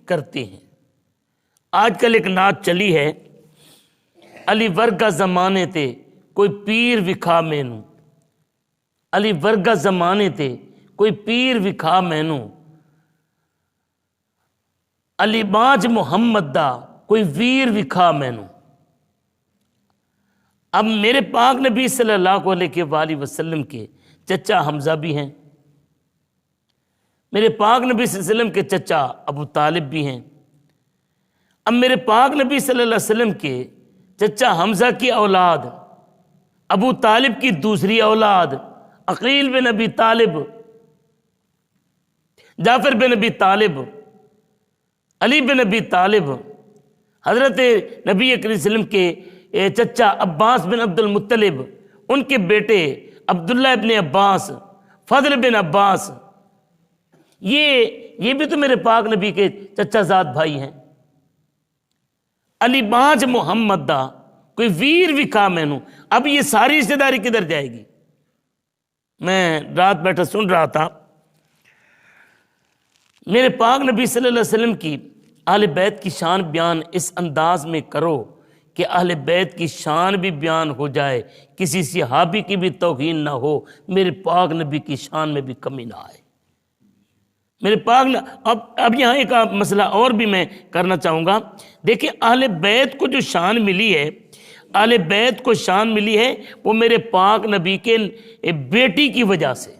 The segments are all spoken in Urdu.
کرتے ہیں۔ آج کل ایک نعت چلی ہے، علی ورگا زمانے تے کوئی پیر وکھا مینوں، علی ورگا زمانے تے کوئی پیر وکھا مینوں، علی باج محمد دا کوئی ویر وکھا مینوں۔ اب میرے پاک نبی صلی اللہ علیہ وآلہ وسلم کے چچا حمزہ بھی ہیں، میرے پاک نبی صلی اللہ علیہ وسلم کے چچا ابو طالب بھی ہیں۔ اب میرے پاک نبی صلی اللہ علیہ وسلم کے چچا حمزہ کی اولاد، ابو طالب کی دوسری اولاد عقیل بن ابی طالب، جعفر بن ابی طالب، علی بن ابی طالب، حضرت نبی کریم صلی اللہ علیہ وسلم کے چچا عباس بن عبد المطلب، ان کے بیٹے عبداللہ ابن عباس، فضل بن عباس، یہ بھی تو میرے پاک نبی کے چچا زاد بھائی ہیں۔ علی باج محمد دا کوئی ویر وکھا مینوں، اب یہ ساری رشتہ داری کدھر جائے گی؟ میں رات بیٹھا سن رہا تھا، میرے پاک نبی صلی اللہ علیہ وسلم کی اہل بیت کی شان بیان اس انداز میں کرو کہ اہل بیت کی شان بھی بیان ہو جائے، کسی صحابی کی بھی توہین نہ ہو، میرے پاک نبی کی شان میں بھی کمی نہ آئے۔ میرے پاک اب یہاں ایک مسئلہ اور بھی میں کرنا چاہوں گا۔ دیکھیں اہل بیت کو جو شان ملی ہے، اہل بیت کو شان ملی ہے وہ میرے پاک نبی کے بیٹی کی وجہ سے۔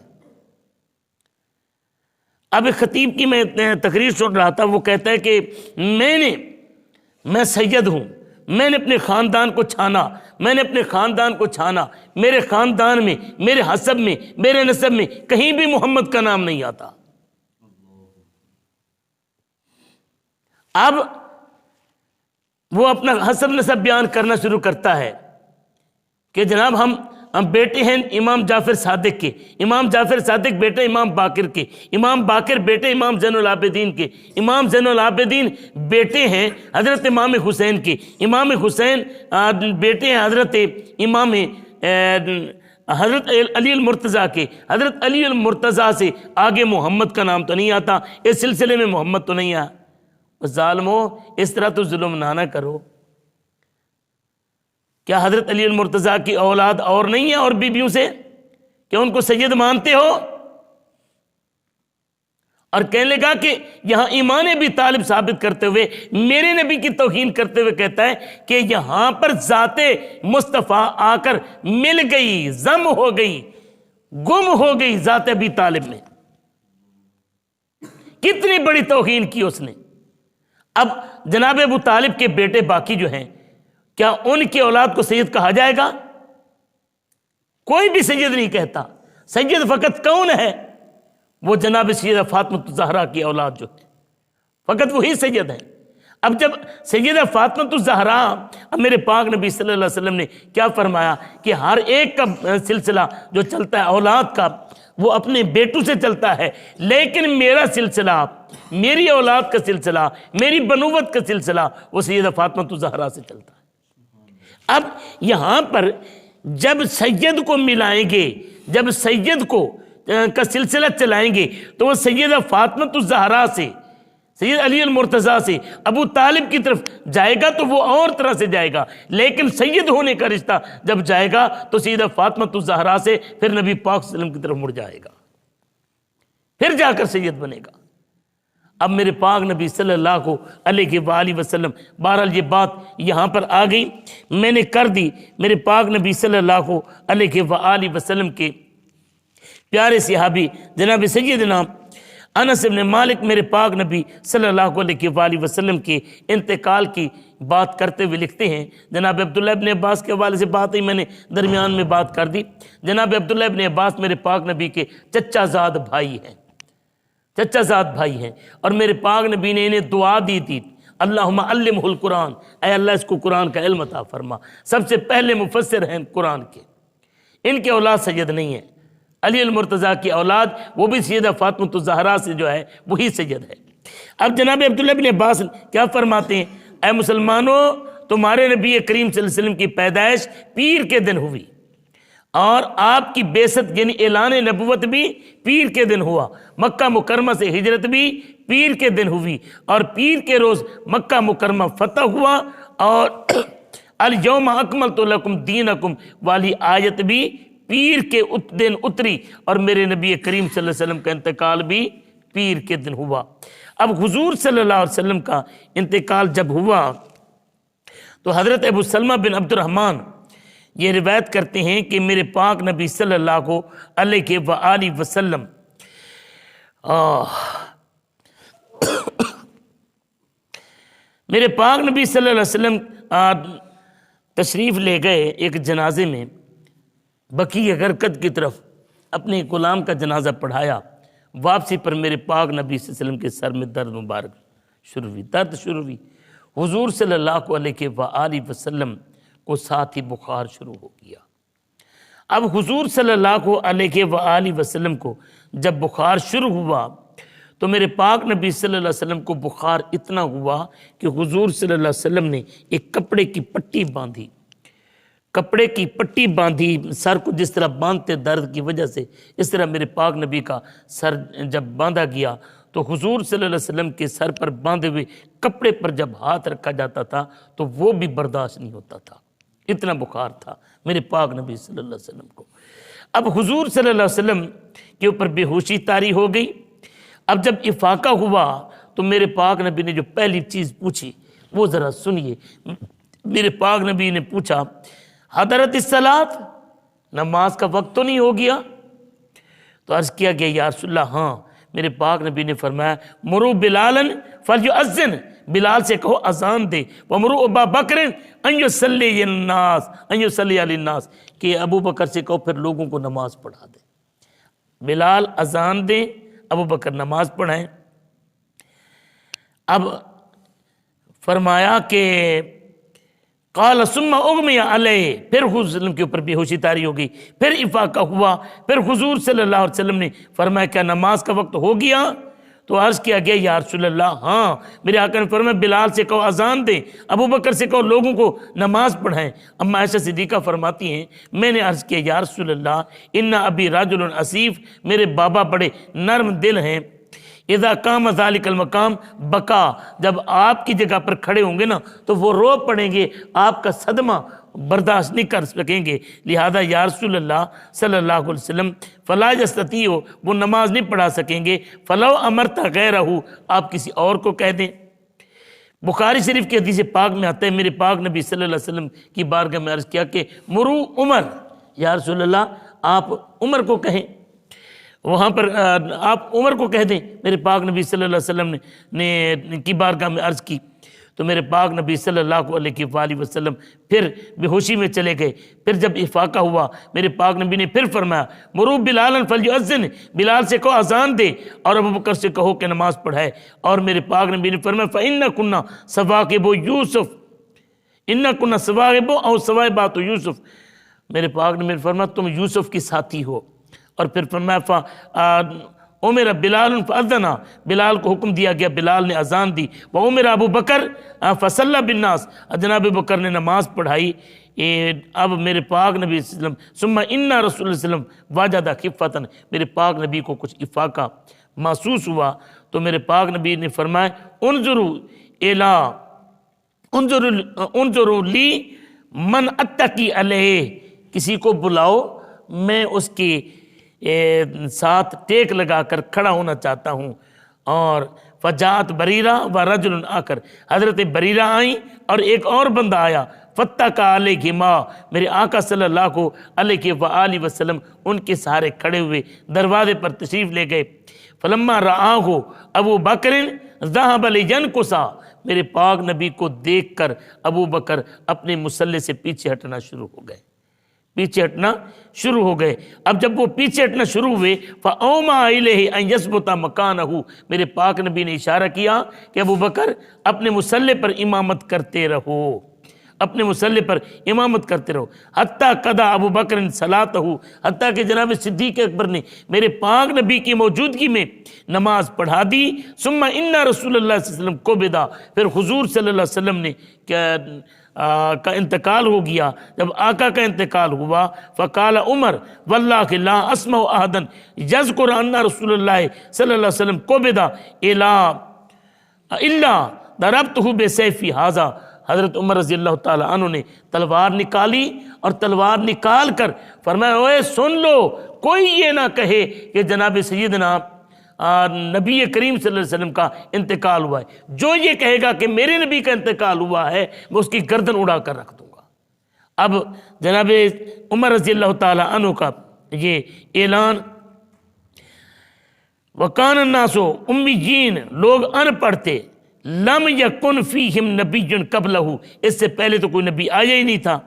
اب ایک خطیب کی میں تقریر سن رہا تھا، وہ کہتا ہے کہ میں سید ہوں، میں نے اپنے خاندان کو چھانا، میں نے اپنے خاندان کو چھانا، میرے خاندان میں، میرے حسب میں، میرے نسب میں کہیں بھی محمد کا نام نہیں آتا۔ اب وہ اپنا حسب نسب بیان کرنا شروع کرتا ہے کہ جناب ہم بیٹے ہیں امام جعفر صادق کے، امام جعفر صادق بیٹے امام باقر کے، امام باقر بیٹے امام زین العابدین کے، امام زین العابدین بیٹے ہیں حضرت امام حسین کے، امام حسین بیٹے ہیں حضرت امام حضرت علی المرتضیٰ کے، حضرت علی المرتضیٰ سے آگے محمد کا نام تو نہیں آتا، اس سلسلے میں محمد تو نہیں آیا۔ ظالمو اس طرح تو ظلم نہ کرو۔ کیا حضرت علی المرتضیٰ کی اولاد اور نہیں ہے اور بیویوں سے؟ کیا ان کو سید مانتے ہو؟ اور کہنے لگا کہ یہاں ایمان ابی طالب ثابت کرتے ہوئے میرے نبی کی توہین کرتے ہوئے کہتا ہے کہ یہاں پر ذات مصطفیٰ آ کر مل گئی، ضم ہو گئی، گم ہو گئی ذات ابی طالب میں۔ کتنی بڑی توہین کی اس نے۔ اب جناب ابو طالب کے بیٹے باقی جو ہیں، کیا ان کی اولاد کو سید کہا جائے گا؟ کوئی بھی سید نہیں کہتا۔ سید فقط کون ہے؟ وہ جناب سیدہ فاطمہ الزہرا کی اولاد جو ہے، فقط وہی سید ہیں۔ اب جب سیدہ فاطمہ الزہرا، اب میرے پاک نبی صلی اللہ علیہ وسلم نے کیا فرمایا کہ ہر ایک کا سلسلہ جو چلتا ہے اولاد کا وہ اپنے بیٹوں سے چلتا ہے، لیکن میرا سلسلہ، میری اولاد کا سلسلہ، میری بنوت کا سلسلہ وہ سیدہ فاطمہ الزہرا سے چلتا ہے۔ اب یہاں پر جب سید کو ملائیں گے، جب سید کو کا سلسلہ چلائیں گے تو وہ سیدہ فاطمہ الزہرا سے، سید علی المرتضیٰ سے ابو طالب کی طرف جائے گا تو وہ اور طرح سے جائے گا، لیکن سید ہونے کا رشتہ جب جائے گا تو سیدہ فاطمہ الزہرا سے پھر نبی پاک صلی اللہ علیہ وسلم کی طرف مڑ جائے گا، پھر جا کر سید بنے گا۔ اب میرے پاک نبی صلی اللہ علیہ وآلہ وسلم، بہرحال یہ بات یہاں پر آ گئی، میں نے کر دی۔ میرے پاک نبی صلی اللہ علیہ وآلہ وسلم کے پیارے صحابی جناب سیدنا انس بن مالک میرے پاک نبی صلی اللہ علیہ وآلہ وسلم کے انتقال کی بات کرتے ہوئے لکھتے ہیں، جناب عبداللہ ابن عباس کے حوالے سے بات ہی میں نے درمیان میں بات کر دی۔ جناب عبداللہ ابن عباس میرے پاک نبی کے چچا زاد بھائی ہیں، چچا زاد بھائی ہیں، اور میرے پاک نبی نے انہیں دعا دی تھی، اللہم علمہ القرآن، اے اللہ اس کو قرآن کا علم عطا فرما۔ سب سے پہلے مفسر ہیں قرآن کے، ان کے اولاد سید نہیں ہے، علی المرتضیٰ کی اولاد وہ بھی سیدہ فاطمہ الزہرا سے جو ہے وہی سید ہے۔ اب جناب عبداللہ بن عباس کیا فرماتے ہیں، اے مسلمانوں تمہارے نبی کریم صلی اللہ علیہ وسلم کی پیدائش پیر کے دن ہوئی، اور آپ کی بعثت یعنی اعلان نبوت بھی پیر کے دن ہوا، مکہ مکرمہ سے ہجرت بھی پیر کے دن ہوئی، اور پیر کے روز مکہ مکرمہ فتح ہوا، اور الیوم اکملت لکم دینکم والی آیت بھی پیر کے دن اتری، اور میرے نبی کریم صلی اللہ علیہ وسلم کا انتقال بھی پیر کے دن ہوا۔ اب حضور صلی اللہ علیہ وسلم کا انتقال جب ہوا تو حضرت ابو سلمہ بن عبد الرحمن یہ روایت کرتے ہیں کہ میرے پاک نبی صلی اللہ علیہ وآلہ وسلم میرے پاک نبی صلی اللہ علیہ وسلم تشریف لے گئے ایک جنازے میں، بقیع غرقد کی طرف اپنے غلام کا جنازہ پڑھایا۔ واپسی پر میرے پاک نبی صلی اللہ علیہ وسلم کے سر میں درد مبارک درد شروع ہوئی۔ حضور صلی اللہ علیہ وآلہ وسلم کو ساتھ ہی بخار شروع ہو گیا۔ اب حضور صلی اللہ علیہ وآلہ وسلم کو جب بخار شروع ہوا تو میرے پاک نبی صلی اللہ علیہ وسلم کو بخار اتنا ہوا کہ حضور صلی اللہ علیہ وسلم نے ایک کپڑے کی پٹی باندھی، کپڑے کی پٹی باندھی، سر کو جس طرح باندھتے درد کی وجہ سے، اس طرح میرے پاک نبی کا سر جب باندھا گیا تو حضور صلی اللہ علیہ وسلم کے سر پر باندھے ہوئے کپڑے پر جب ہاتھ رکھا جاتا تھا تو وہ بھی برداشت نہیں ہوتا تھا، اتنا بخار تھا میرے پاک نبی صلی اللہ علیہ وسلم کو۔ اب حضور صلی اللہ علیہ وسلم کے اوپر بے ہوشی طاری ہو گئی۔ اب جب افاقہ ہوا تو میرے پاک نبی نے جو پہلی چیز پوچھی وہ ذرا سنیے۔ میرے پاک نبی نے پوچھا حضرت الصلاۃ، نماز کا وقت تو نہیں ہو گیا؟ تو عرض کیا گیا یا رسول اللہ ہاں۔ میرے پاک نبی نے فرمایا مرو بلالا فلیؤذن، بلال سے کہو اذان دے، ومرو ابا بکر ان یصلی علی الناس، کہ ابو بکر سے کہو پھر لوگوں کو نماز پڑھا دے۔ بلال اذان دیں، ابو بکر نماز پڑھائیں۔ اب فرمایا کہ قال ثم اغمی علیہ، پھر حضور صلی اللہ علیہ وسلم کے اوپر بے ہوشی طاری ہو گئی، پھر افاقہ ہوا، پھر حضور صلی اللہ علیہ وسلم نے فرمایا کیا نماز کا وقت ہو گیا؟ تو عرض کیا گیا یا رسول اللہ ہاں۔ میرے آقا نے فرمایا بلال سے کہو اذان دیں، ابو بکر سے کہو لوگوں کو نماز پڑھائیں۔ اما عائشہ صدیقہ فرماتی ہیں میں نے عرض کیا یا رسول اللہ ان ابی رجل اسیف، میرے بابا بڑے نرم دل ہیں، اذا قام ذلک المقام بکا، جب آپ کی جگہ پر کھڑے ہوں گے نا تو وہ رو پڑیں گے، آپ کا صدمہ برداشت نہیں کر سکیں گے، لہذا یا رسول اللہ صلی اللہ علیہ وسلم فلا یستطیع، وہ نماز نہیں پڑھا سکیں گے، فلو امرت غیرہ، آپ کسی اور کو کہہ دیں۔ بخاری شریف کی حدیث پاک میں آتا ہے میرے پاک نبی صلی اللہ علیہ وسلم کی بارگاہ میں عرض کیا کہ مرو عمر، یا رسول اللہ آپ عمر کو کہیں، وہاں پر آپ عمر کو کہہ دیں۔ میرے پاک نبی صلی اللہ علیہ وسلم نے کی بارگاہ میں عرض کی تو میرے پاک نبی صلی اللہ علیہ وآلہ وسلم پھر بے ہوشی میں چلے گئے۔ پھر جب افاقہ ہوا میرے پاک نبی نے پھر فرمایا مرو بلالا فلیؤذن، بلال سے کہو اذان دے اور ابو بکر سے کہو کہ نماز پڑھائے۔ اور میرے پاک نبی نے فرمایا فإنکن صواحب یوسف، انکن صواحب او صواحبات یوسف، میرے پاک نبی نے فرمایا تم یوسف کی ساتھی ہو۔ اور پھر فرمایا عمر بلال فاذن، بلال کو حکم دیا گیا، بلال نے اذان دی، وعمر ابو بکر فصلی بالناس، جناب بکر نے نماز پڑھائی۔ اب میرے پاک نبی صلی اللہ علیہ وسلم ثم ان رسول اللہ صلی اللہ علیہ وسلم واجد خفۃ، میرے پاک نبی کو کچھ افاقہ محسوس ہوا تو میرے پاک نبی نے فرمایا انظروا لی من اتقی علیہ، کسی کو بلاؤ میں اس کے ساتھ ٹیک لگا کر کھڑا ہونا چاہتا ہوں۔ اور فجاءت بریرہ و رجل آخر، حضرت بریرہ آئیں اور ایک اور بندہ آیا، فاتقا علیہما، میرے آقا صلی اللہ علیہ وآلہ وسلم ان کے سہارے کھڑے ہوئے دروازے پر تشریف لے گئے۔ فلما رآہ ابو بکر ذهب لینکسا، میرے پاک نبی کو دیکھ کر ابو بکر اپنے مصلی سے پیچھے ہٹنا شروع ہو گئے، پیچھے ہٹنا شروع ہو گئے۔ اب جب وہ پیچھے ہٹنا شروع ہوئے فأومأ إِلَيْهِ أَن يَثْبُتَ مَكَانَهُ، میرے پاک نبی نے اشارہ کیا کہ ابو بکر اپنے مصلی پر امامت کرتے رہو، اپنے مصلی پر امامت کرتے رہو۔ حتیٰ قضا ابو بکر صلاتہ، حتیٰ کہ جناب صدیق اکبر نے میرے پاک نبی کی موجودگی میں نماز پڑھا دی۔ ثم ان رسول اللہ صلی اللہ علیہ وسلم قبض، پھر حضور صلی اللہ علیہ وسلم نے کا انتقال ہو گیا، جب آقا کا انتقال ہوا، فقال عمر واللہ لا اسمع احدا یذکر ان رسول اللہ صلی اللہ علیہ وسلم قبض الا ضربتہ بسیفی ھذا، حضرت عمر رضی اللہ تعالی عنہ نے تلوار نکالی اور تلوار نکال کر فرمایا اوے سن لو، کوئی یہ نہ کہے کہ جناب سیدنا نبی کریم صلی اللہ علیہ وسلم کا انتقال ہوا ہے، جو یہ کہے گا کہ میرے نبی کا انتقال ہوا ہے میں اس کی گردن اڑا کر رکھ دوں گا۔ اب جناب عمر رضی اللہ تعالی عنہ کا یہ اعلان، وکان الناس امیین، لوگ ان پڑھ تھے، لم یکن فیہم نبی قبلہ، اس سے پہلے تو کوئی نبی آیا ہی نہیں تھا۔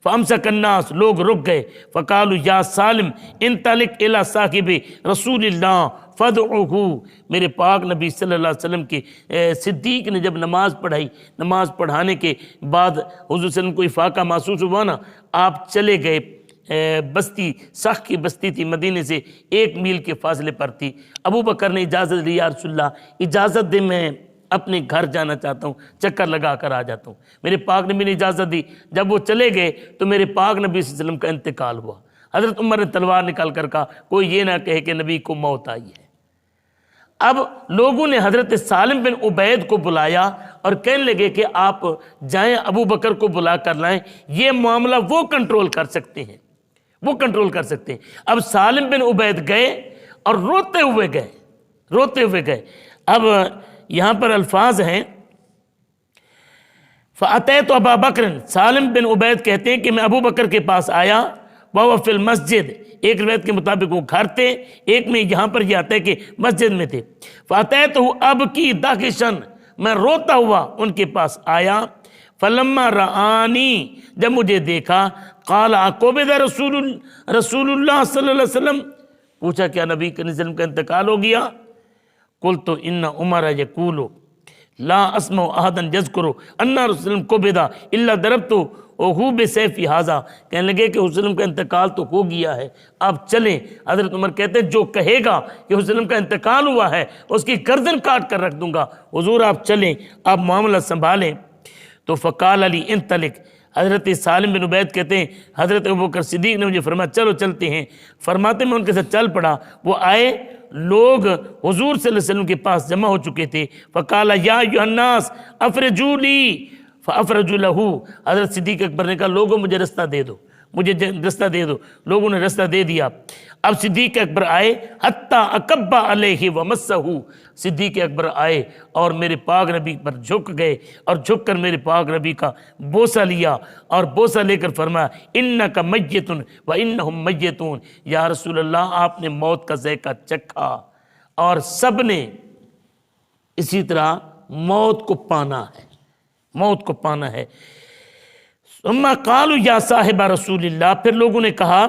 فامسک الناس، لوگ رک گئے، فقالوا یا سالم انطلق الی صاحب رسول اللہ فادعوہ، میرے پاک نبی صلی اللہ علیہ وسلم کے صدیق نے جب نماز پڑھائی، نماز پڑھانے کے بعد حضور صلی اللہ علیہ وسلم کو افاقہ محسوس ہوا نا، آپ چلے گئے بستی، سخ کی بستی تھی، مدینے سے 1 میل کے فاصلے پر تھی۔ ابو بکر نے اجازت دی، یا رسول اللہ اجازت دے، میں اپنے گھر جانا چاہتا ہوں، چکر لگا کر آ جاتا ہوں۔ میرے پاک نبی نے اجازت دی، جب وہ چلے گئے تو میرے پاک نبی صلی اللہ علیہ وسلم کا انتقال ہوا۔ حضرت عمر نے تلوار نکال کر کہا کوئی یہ نہ کہے کہ نبی کو موت آئی ہے۔ اب لوگوں نے حضرت سالم بن عبید کو بلایا اور کہنے لگے کہ آپ جائیں ابو بکر کو بلا کر لائیں، یہ معاملہ وہ کنٹرول کر سکتے ہیں، وہ کنٹرول کر سکتے ہیں۔ اب سالم بن عبید گئے اور روتے ہوئے گئے۔ اب یہاں پر الفاظ ہیں فَأَتَيْتُ أَبَا بَكْرٍ، سالم بن عبید کہتے ہیں کہ میں ابو بکر کے پاس آیا، وَهُوَ فِي الْمَسْجِدِ، ایک روایت کے مطابق وہ گھر تھے، ایک میں یہاں پر یہ آتا ہے کہ مسجد میں تھے۔ فَأَتَيْتُهُ أَبْكِي دَاخِشًا، میں روتا ہوا ان کے پاس آیا۔ فَلَمَّا رَآنِي، جب مجھے دیکھا، قَالَ أَقُبِضَ رسول اللہ صلی اللہ علیہ وسلم، پوچھا کیا نبی کریم صلی اللہ علیہ وسلم کا انتقال ہو گیا؟ قلت ان عمر یقول لا اسمع احدا یذکر ان رسول اللہ قبض الا ضربته بسیفی ھذا، کہنے لگے کہ حضور کا انتقال تو ہو گیا ہے، آپ چلیں۔ حضرت عمر کہتے ہیں جو کہے گا کہ حضور کا انتقال ہوا ہے اس کی گردن کاٹ کر رکھ دوں گا، حضور آپ چلیں، آپ معاملہ سنبھالیں۔ تو فقال علی انطلق، حضرت سالم بن عبید کہتے ہیں حضرت ابوبکر صدیق نے مجھے فرمایا چلو چلتے ہیں، فرماتے میں ان کے ساتھ چل پڑا۔ وہ آئے، لوگ حضور صلی اللہ علیہ وسلم کے پاس جمع ہو چکے تھے۔ فقال یا ایھا الناس افرجوا لی فافرجوا لہ، حضرت صدیق اکبر نے کہا لوگوں مجھے رستہ دے دو، مجھے رستہ دے دو، لوگوں نے رستہ دے دیا۔ اب صدیق اکبر آئے، حتی اکب علیہ ومسہ، صدیق اکبر آئے اور میرے پاک نبی پر جھک گئے اور جھک کر میرے پاک نبی کا بوسہ لیا اور بوسہ لے کر فرمایا انک میت وانہم میتون، یا رسول اللہ آپ نے موت کا ذائقہ چکھا اور سب نے اسی طرح موت کو پانا ہے، موت کو پانا ہے۔ ثم قالوا یا صاحب رسول اللہ، پھر لوگوں نے کہا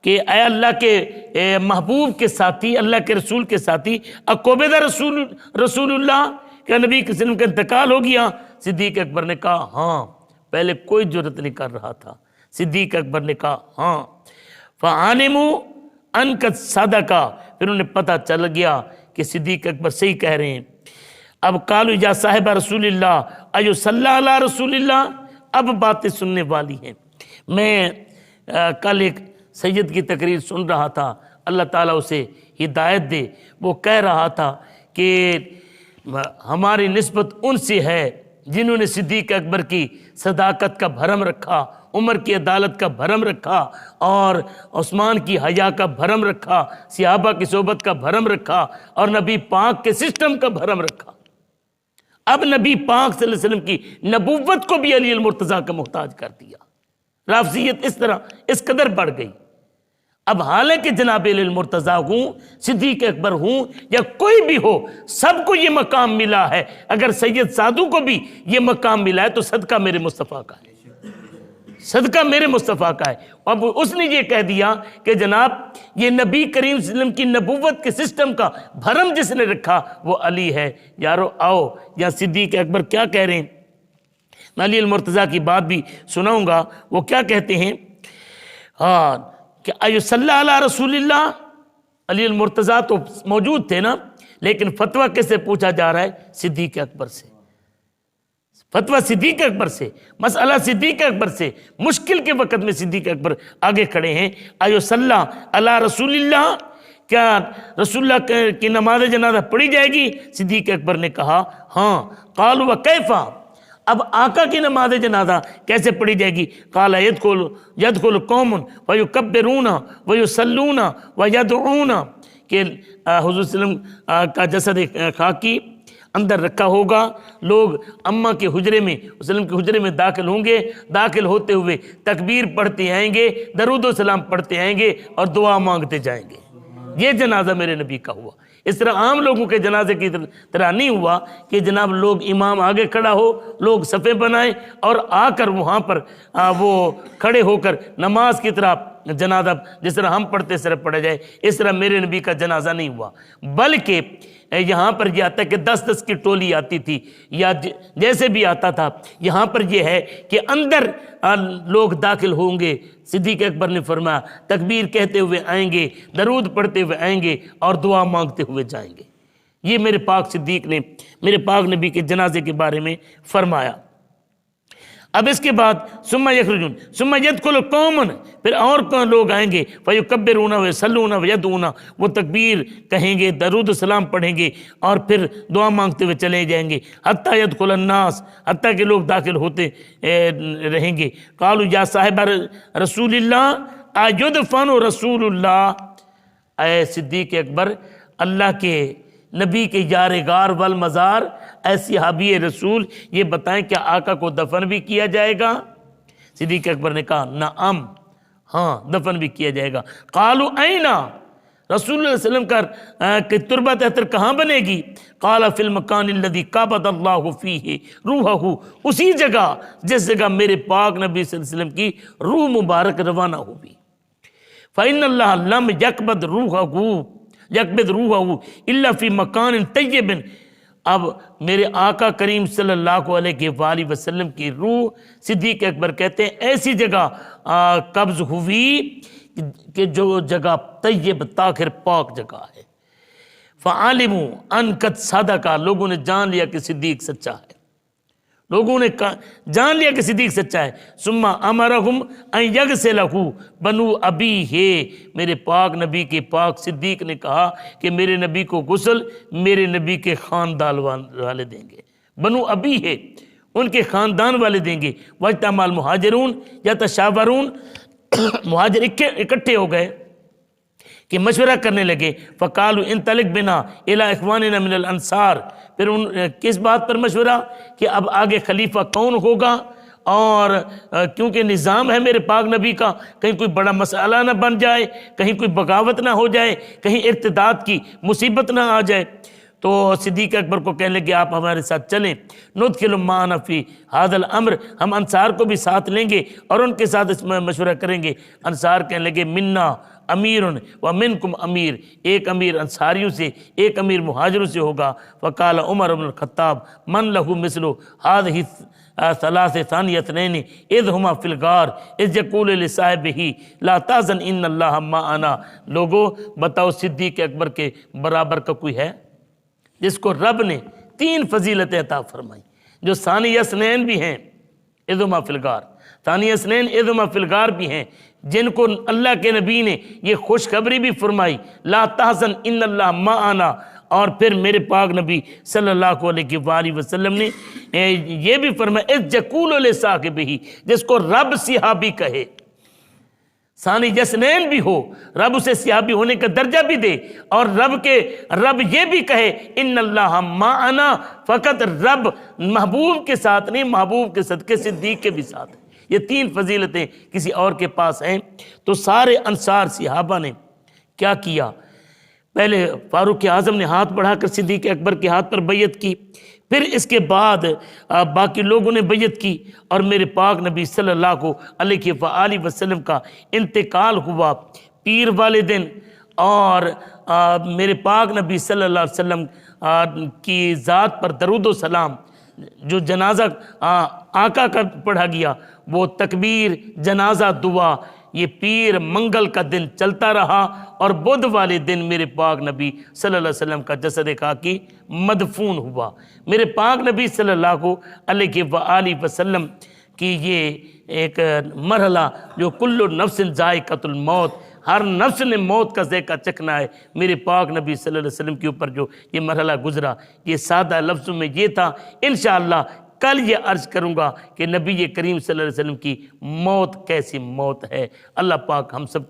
کہ اے اللہ کے محبوب کے ساتھی، اللہ کے رسول کے ساتھی، اقبض رسول اللہ، کیا نبی کے وسلم کا انتقال ہو گیا؟ صدیق اکبر نے کہا ہاں، پہلے کوئی جرت نہیں کر رہا تھا، صدیق اکبر نے کہا ہاں۔ فعلموا ان قد صدق، پھر انہیں پتہ چل گیا کہ صدیق اکبر صحیح کہہ رہے ہیں۔ اب قالوا یا صاحب رسول اللہ ایو صلی علی رسول اللہ، اب باتیں سننے والی ہیں۔ میں کل ایک سید کی تقریر سن رہا تھا، اللہ تعالیٰ اسے ہدایت دے، وہ کہہ رہا تھا کہ ہماری نسبت ان سے ہے جنہوں نے صدیق اکبر کی صداقت کا بھرم رکھا، عمر کی عدالت کا بھرم رکھا اور عثمان کی حیا کا بھرم رکھا، صحابہ کی صحبت کا بھرم رکھا اور نبی پاک کے سسٹم کا بھرم رکھا۔ اب نبی پاک صلی اللہ علیہ وسلم کی نبوت کو بھی علی المرتضیٰ کا محتاج کر دیا۔ رافضیت اس طرح اس قدر بڑھ گئی۔ اب حالانکہ جناب علی المرتضیٰ ہوں، صدیق اکبر ہوں یا کوئی بھی ہو، سب کو یہ مقام ملا ہے۔ اگر سید سادو کو بھی یہ مقام ملا ہے تو صدقہ میرے مصطفیٰ کا ہے، صدقہ میرے مصطفیٰ کا ہے۔ اب اس نے یہ کہہ دیا کہ جناب یہ نبی کریم صلی اللہ علیہ وسلم کی نبوت کے سسٹم کا بھرم جس نے رکھا وہ علی ہے۔ یارو آؤ، یا صدیق اکبر کیا کہہ رہے ہیں، میں علی المرتضیٰ کی بات بھی سناؤں گا، وہ کیا کہتے ہیں، ہاں کہ ایو صلی علی رسول اللہ، علی المرتضیٰ تو موجود تھے نا، لیکن فتویٰ کیسے پوچھا جا رہا ہے؟ صدیق اکبر سے۔ فتویٰ صدیق اکبر سے، مسئلہ صدیق اکبر سے، مشکل کے وقت میں صدیق اکبر آگے کھڑے ہیں۔ ایو صلی علی رسول اللہ، کیا رسول اللہ کی نماز جنازہ پڑھی جائے گی؟ صدیق اکبر نے کہا ہاں۔ قالوا وکیفا، اب آقا کی نماز جنازہ کیسے پڑھی جائے گی؟ قال یدخل قوم ویکبرون ویصلون ویدعون، کہ حضور صلی اللہ علیہ وسلم کا جسد خاکی اندر رکھا ہوگا، لوگ اماں کے حجرے میں، وسلم کے حجرے میں داخل ہوں گے، داخل ہوتے ہوئے تکبیر پڑھتے آئیں گے، درود و سلام پڑھتے آئیں گے اور دعا مانگتے جائیں گے۔ یہ جنازہ میرے نبی کا ہوا۔ اس طرح عام لوگوں کے جنازے کی طرح نہیں ہوا کہ جناب لوگ امام آگے کھڑا ہو، لوگ صفیں بنائیں اور آ کر وہاں پر وہ کھڑے ہو کر نماز کی طرح جنازہ جس طرح ہم پڑھتے اس طرح پڑھا جائے، اس طرح میرے نبی کا جنازہ نہیں ہوا، بلکہ یہاں پر یہ آتا ہے کہ 10 کی ٹولی آتی تھی یا جیسے بھی آتا تھا۔ یہاں پر یہ ہے کہ اندر لوگ داخل ہوں گے، صدیق اکبر نے فرمایا تکبیر کہتے ہوئے آئیں گے، درود پڑھتے ہوئے آئیں گے اور دعا مانگتے ہوئے جائیں گے۔ یہ میرے پاک صدیق نے میرے پاک نبی کے جنازے کے بارے میں فرمایا۔ اب اس کے بعد ثم یخرجون ثم یدخل قوم، پھر اور لوگ آئیں گے، فیکبرون ویصلون ویدعون، وہ تکبیر کہیں گے، درود و سلام پڑھیں گے اور پھر دعا مانگتے ہوئے چلے جائیں گے، حتی یدخل الناس، حتیٰ کہ لوگ داخل ہوتے رہیں گے۔ قالوا یا صاحب رسول اللہ ایدفن رسول اللہ، اے صدیق اکبر، اللہ کے نبی کے یار غار والمزار، اے صحابی رسول، یہ بتائیں کیا آقا کو دفن بھی کیا جائے گا؟ صدیق اکبر نے کہا نعم، ہاں دفن بھی کیا جائے گا۔ قالوا اینا، رسول اللہ علیہ وسلم کا تربہ تحتر کہاں بنے گی؟ قال فی المکان الذی قبض اللہ فیہ روحہ، اسی جگہ جس جگہ میرے پاک نبی صلی اللہ علیہ وسلم کی روح مبارک روانہ ہوگی۔ فإن اللہ لم یقبض روحہ الا فی مکان طیب، اب میرے آقا کریم صلی اللہ علیہ وآلہ وسلم کی روح، صدیق اکبر کہتے ہیں ایسی جگہ قبض ہوئی کہ جو جگہ طیب طاہر پاک جگہ ہے۔ فعلموا ان قد صدق، لوگوں نے جان لیا کہ صدیق سچا ہے، لوگوں نے جان لیا کہ صدیق سچا ہے۔ ثم امرہم ان یغسلہ بنو ابیہ، میرے پاک نبی کے پاک صدیق نے کہا کہ میرے نبی کو غسل میرے نبی کے خاندان والے دیں گے، بنو ابیہ ان کے خاندان والے دیں گے۔ واجتمع المہاجرون یتشاورون، مہاجر اکٹھے ہو گئے کہ مشورہ کرنے لگے۔ فقالوا انطلق بنا الی اخواننا من الانصار، پھر کس بات پر مشورہ کہ اب آگے خلیفہ کون ہوگا، اور کیونکہ نظام ہے میرے پاک نبی کا، کہیں کوئی بڑا مسئلہ نہ بن جائے، کہیں کوئی بغاوت نہ ہو جائے، کہیں ارتداد کی مصیبت نہ آ جائے۔ تو صدیق اکبر کو کہنے لگے آپ ہمارے ساتھ چلیں، ندخل معنا فی ھذا الامر، ہم انصار کو بھی ساتھ لیں گے اور ان کے ساتھ اس میں مشورہ کریں گے۔ انصار کہنے لگے منا امیر و منکم امیر، ایک امیر انصاریوں سے ایک امیر مہاجروں سے ہوگا۔ فقال عمر بن الخطاب من لہ مثل ھذہ ثلاث ثانی اثنین اذ ہما فی الغار اذ یقول لصاحبہ لا تحزن ان اللہ معنا، لوگو بتاؤ صدیق اکبر کے برابر کا کوئی ہے جس کو رب نے 3 فضیلتیں عطا فرمائی، جو ثانی اثنین بھی ہیں اذ ہما فی الغار، ثانی اثنین اذ ہما فی الغار بھی ہیں، جن کو اللہ کے نبی نے یہ خوشخبری بھی فرمائی لا تحزن ان اللہ معنا، اور پھر میرے پاک نبی صلی اللہ علیہ وآلہ وسلم نے یہ بھی فرمایا اذ یقول لصاحبہ، جس کو رب صحابی کہے، ثانی یسنین بھی ہو، رب اسے صحابی ہونے کا درجہ بھی دے، اور رب یہ بھی کہے ان اللہ معنا، فقط رب محبوب کے ساتھ نہیں، محبوب کے صدقے صدیق کے بھی ساتھ ہیں۔ یہ 3 فضیلتیں کسی اور کے پاس ہیں۔ تو سارے انصار صحابہ نے کیا کیا؟ پہلے فاروق اعظم نے ہاتھ بڑھا کر صدیق اکبر کے ہاتھ پر بیعت کی، پھر اس کے بعد باقی لوگوں نے بیعت کی، اور میرے پاک نبی صلی اللہ علیہ وآلہ وسلم کا انتقال ہوا پیر والے دن، اور میرے پاک نبی صلی اللہ علیہ وسلم کی ذات پر درود و سلام، جو جنازہ آقا کا پڑھا گیا وہ تکبیر، جنازہ، دعا، یہ پیر منگل کا دن چلتا رہا اور بدھ والے دن میرے پاک نبی صلی اللہ علیہ وسلم کا جسد خاکی مدفون ہوا۔ میرے پاک نبی صلی اللہ علیہ وآلہ وسلم کی یہ ایک مرحلہ جو کل نفس ذائقۃ الموت، ہر نفس نے موت کا ذائقہ چکھنا ہے، میرے پاک نبی صلی اللہ علیہ وسلم کے اوپر جو یہ مرحلہ گزرا، یہ سادہ لفظوں میں یہ تھا۔ انشاءاللہ کل یہ عرض کروں گا کہ نبی کریم صلی اللہ علیہ وسلم کی موت کیسی موت ہے۔ اللہ پاک ہم سب